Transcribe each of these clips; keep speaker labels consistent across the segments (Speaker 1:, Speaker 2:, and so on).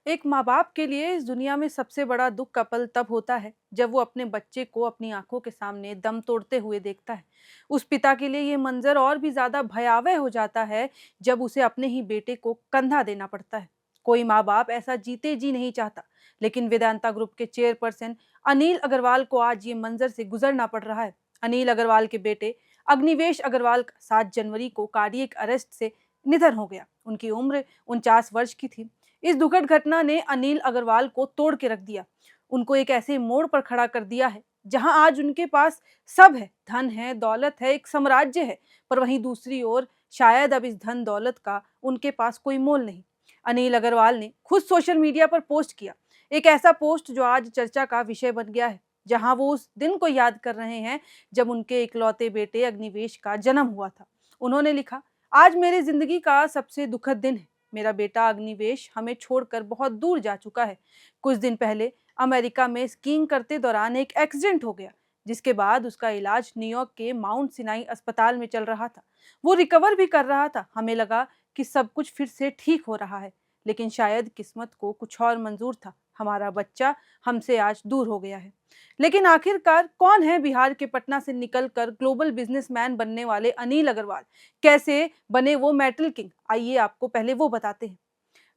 Speaker 1: एक माँ-बाप के लिए इस दुनिया में सबसे बड़ा दुःख का पल तब होता है, जब वो अपने बच्चे को अपनी आँखों के सामने दम तोड़ते हुए देखता है। उस पिता के लिए ये मंज़र और भी ज़्यादा भयावह हो जाता है, जब उसे अपने ही बेटे को कंधा देना पड़ता है। कोई माँ-बाप ऐसा जीते जी नहीं चाहता, लेकिन वेदांता ग्रुप के चेयरपर्सन अनिल अग्रवाल को आज ये मंज़र से गुज़रना पड़ रहा है। अनिल अग्रवाल के बेटे अग्निवेश अग्रवाल का 7 जनवरी को कार्डियक अरेस्ट से निधन हो गया। उनकी उम्र 49 वर्ष की थी। इस दुखद घटना ने अनिल अग्रवाल को तोड़ के रख दिया। उनको एक ऐसे मोड़ पर खड़ा कर दिया है, जहां आज उनके पास सब है, धन है, दौलत है, एक साम्राज्य है, पर वहीं दूसरी ओर शायद अब इस धन दौलत का उनके पास कोई मोल नहीं। अनिल अग्रवाल ने खुद सोशल मीडिया पर पोस्ट किया, एक ऐसा पोस्ट जो आज चर्चा का विषय बन गया है, जहां वो उस दिन को याद कर रहे हैं जब उनके इकलौते बेटे अग्निवेश का जन्म हुआ था। उन्होंने लिखा, आज मेरी जिंदगी का सबसे दुखद दिन है। मेरा बेटा अग्निवेश हमें छोड़कर बहुत दूर जा चुका है। कुछ दिन पहले अमेरिका में स्कीइंग करते दौरान एक एक्सीडेंट हो गया, जिसके बाद उसका इलाज न्यूयॉर्क के माउंट सिनाई अस्पताल में चल रहा था। वो रिकवर भी कर रहा था। हमें लगा कि सब कुछ फिर से ठीक हो रहा है, लेकिन शायद किस्मत को कुछ और मंजूर था। हमारा बच्चा हमसे आज दूर हो गया है। लेकिन आखिरकार कौन है बिहार के पटना से निकलकर ग्लोबल बिजनेसमैन बनने वाले अनिल अग्रवाल? कैसे बने वो मेटल किंग? आइए आपको पहले वो बताते हैं।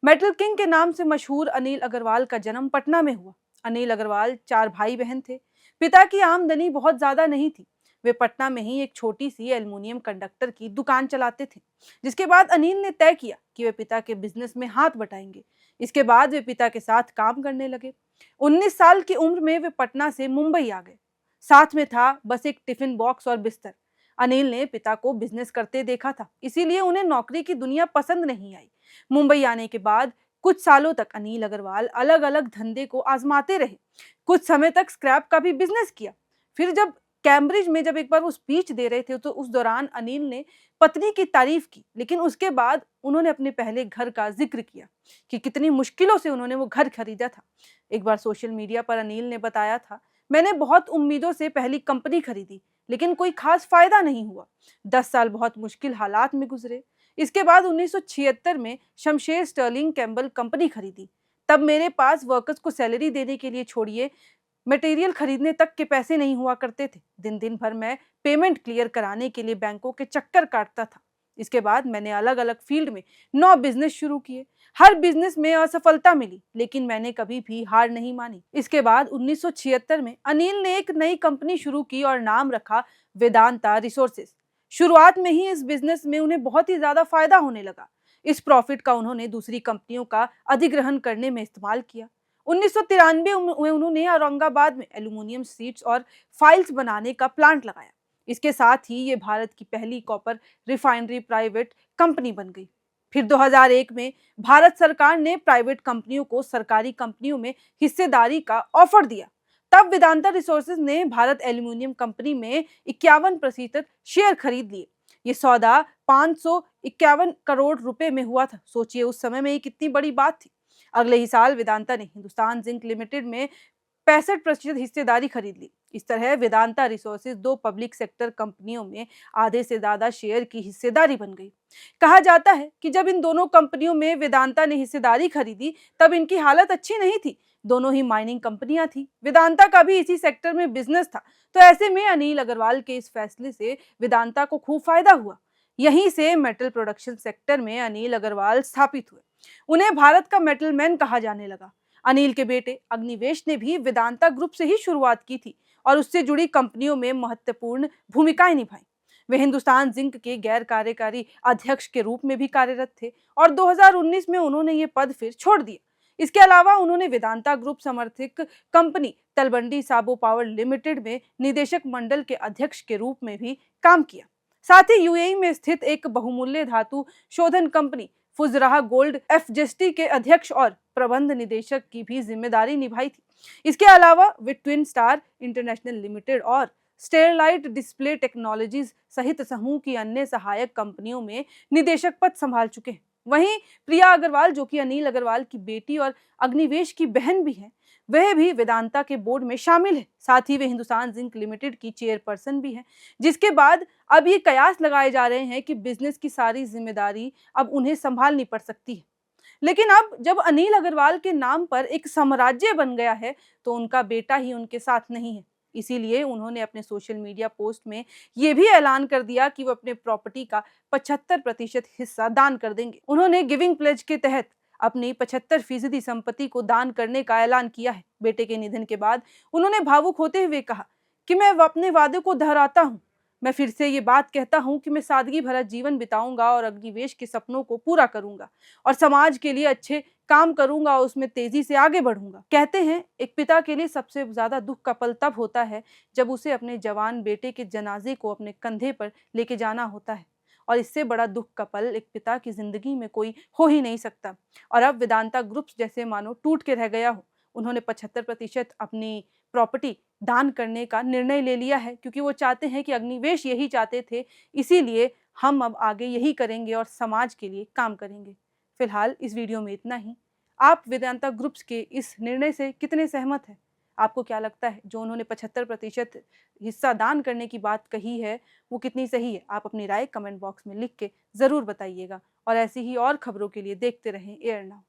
Speaker 1: मेटल किंग के नाम से मशहूर अनिल अग्रवाल का जन्म पटना में हुआ। अनिल अग्रवाल 4 भाई बहन थे। पिता की आमदनी बहुत ज्यादा नहीं थी। वे पटना में ही एक छोटी सी एल्युमिनियम कंडक्टर की दुकान चलाते थे। जिसके बाद अनिल ने तय किया कि वे पिता के बिजनेस में हाथ बटाएंगे। इसके बाद वे पिता के साथ काम करने लगे। 19 साल की उम्र में वे पटना से मुंबई आ गए। साथ में था बस एक टिफिन बॉक्स और बिस्तर। अनिल ने पिता को बिजनेस करते देखा था, इसीलिए उन्हें नौकरी की दुनिया पसंद नहीं आई। मुंबई आने के बाद कुछ सालों तक अनिल अग्रवाल अलग अलग धंधे को आजमाते रहे। कुछ समय तक स्क्रैप का भी बिजनेस किया। फिर जब कैम्ब्रिज में जब एक बार वो स्पीच दे रहे थे, तो उस दौरान अनिल ने पत्नी की तारीफ की, लेकिन उसके बाद उन्होंने अपने पहले घर का जिक्र किया कि कितनी मुश्किलों से उन्होंने वो घर खरीदा था। एक बार सोशल मीडिया पर अनिल ने बताया था, मैंने बहुत उम्मीदों से पहली कंपनी खरीदी, लेकिन कोई खास फायदा नहीं हुआ। 10 साल बहुत मुश्किल हालात में गुजरे। इसके बाद 1976 में शमशेर स्टर्लिंग कैम्बल कंपनी खरीदी। तब मेरे पास वर्कर्स को सैलरी देने के लिए छोड़िए, मटेरियल खरीदने तक के पैसे नहीं हुआ करते थे। दिन दिन भर मैं पेमेंट क्लियर कराने के लिए बैंकों के चक्कर काटता था। इसके बाद मैंने अलग अलग फील्ड में 9 बिजनेस शुरू किए। हर बिजनेस में असफलता मिली, लेकिन मैंने कभी भी हार नहीं मानी। इसके बाद 1976 में अनिल ने एक नई कंपनी शुरू की और नाम रखा वेदांता रिसोर्सेज। शुरुआत में ही इस बिजनेस में उन्हें बहुत ही ज्यादा फायदा होने लगा। इस प्रॉफिट का उन्होंने दूसरी कंपनियों का अधिग्रहण करने में इस्तेमाल किया। 1993 में उन्होंने औरंगाबाद में एल्यूमिनियम शीट्स और फाइल्स बनाने का प्लांट लगाया। इसके साथ ही ये भारत की पहली कॉपर रिफाइनरी प्राइवेट कंपनी बन गई। फिर 2001 में भारत सरकार ने प्राइवेट कंपनियों को सरकारी कंपनियों में हिस्सेदारी का ऑफर दिया। तब वेदांता रिसोर्सेज ने भारत एल्यूमिनियम कंपनी में 51% शेयर खरीद लिए। ये सौदा 551 करोड़ रुपए में हुआ था। सोचिए उस समय में ये कितनी बड़ी बात थी। अगले ही साल वेदांता ने हिंदुस्तान जिंक लिमिटेड में 65% हिस्सेदारी खरीद ली। इस तरह वेदांता रिसोर्सेज 2 पब्लिक सेक्टर कंपनियों में आधे से ज्यादा शेयर की हिस्सेदारी बन गई। कहा जाता है कि जब इन दोनों कंपनियों में वेदांता ने हिस्सेदारी खरीदी, तब इनकी हालत अच्छी नहीं थी। दोनों ही माइनिंग कंपनियां थी। वेदांता का भी इसी सेक्टर में बिजनेस था। तो ऐसे में अनिल अग्रवाल के इस फैसले से वेदांता को खूब फायदा हुआ। यहीं से मेटल प्रोडक्शन सेक्टर में अनिल अग्रवाल स्थापित हुए। उन्हें भारत का मेटल मैन कहा जाने लगा। अनिल के बेटे अग्निवेश ने भी वेदांता ग्रुप से ही शुरुआत की थी और उससे जुड़ी कंपनियों में महत्वपूर्ण भूमिकाएं निभाई। वे हिंदुस्तान जिंक के गैर कार्यकारी अध्यक्ष के रूप में भी कार्यरत थे और 2019 में उन्होंने ये पद फिर छोड़ दिया। इसके अलावा उन्होंने वेदांता ग्रुप समर्थित company Talwandi Sabo power limited में निदेशक मंडल के अध्यक्ष के रूप में भी काम किया। साथ ही यूएई में स्थित एक बहुमूल्य धातु शोधन कंपनी फुजराह गोल्ड एफजेस्टी के अध्यक्ष और प्रबंध निदेशक की भी जिम्मेदारी निभाई थी। इसके अलावा वे ट्विन स्टार इंटरनेशनल लिमिटेड और स्टेरलाइट डिस्प्ले टेक्नोलॉजीज सहित समूह की अन्य सहायक कंपनियों में निदेशक पद संभाल चुके हैं। वहीं प्रिया अग्रवाल, जो कि अनिल अग्रवाल की बेटी और अग्निवेश की बहन भी है, वह भी वेदांता के बोर्ड में शामिल है। साथ ही वे हिंदुस्तान जिंक लिमिटेड की चेयरपर्सन भी हैं। जिसके बाद अब ये कयास लगाए जा रहे हैं कि बिजनेस की सारी जिम्मेदारी अब उन्हें संभालनी पड़ सकती है। लेकिन अब जब अनिल अग्रवाल के नाम पर एक साम्राज्य बन गया है, तो उनका बेटा ही उनके साथ नहीं है। इसीलिए उन्होंने अपने सोशल मीडिया पोस्ट में ये भी ऐलान कर दिया कि वो अपने प्रॉपर्टी का 75% हिस्सा दान कर देंगे। उन्होंने गिविंग प्लेज के तहत अपनी 75% संपत्ति को दान करने का ऐलान किया है। बेटे के निधन के बाद उन्होंने भावुक होते हुए कहा कि मैं अपने वादे को दोहराता हूँ। मैं फिर से ये बात कहता हूँ कि मैं सादगी भरा जीवन बिताऊंगा और अग्निवेश के सपनों को पूरा करूंगा और समाज के लिए अच्छे काम करूंगा और उसमें तेजी से आगे बढ़ूंगा। कहते हैं एक पिता के लिए सबसे ज्यादा दुख का पल तब होता है जब उसे अपने जवान बेटे के जनाजे को अपने कंधे पर लेके जाना होता है, और इससे बड़ा दुख का पल एक पिता की जिंदगी में कोई हो ही नहीं सकता। और अब वेदांता ग्रुप्स जैसे मानो टूट के रह गया हो। उन्होंने 75% अपनी प्रॉपर्टी दान करने का निर्णय ले लिया है, क्योंकि वो चाहते हैं कि अग्निवेश यही चाहते थे। इसीलिए हम अब आगे यही करेंगे और समाज के लिए काम करेंगे। फिलहाल इस वीडियो में इतना ही। आप वेदांता ग्रुप्स के इस निर्णय से कितने सहमत हैं? आपको क्या लगता है जो उन्होंने 75% हिस्सा दान करने की बात कही है, वो कितनी सही है? आप अपनी राय कमेंट बॉक्स में लिख के ज़रूर बताइएगा और ऐसी ही और खबरों के लिए देखते रहें एयर नाउ।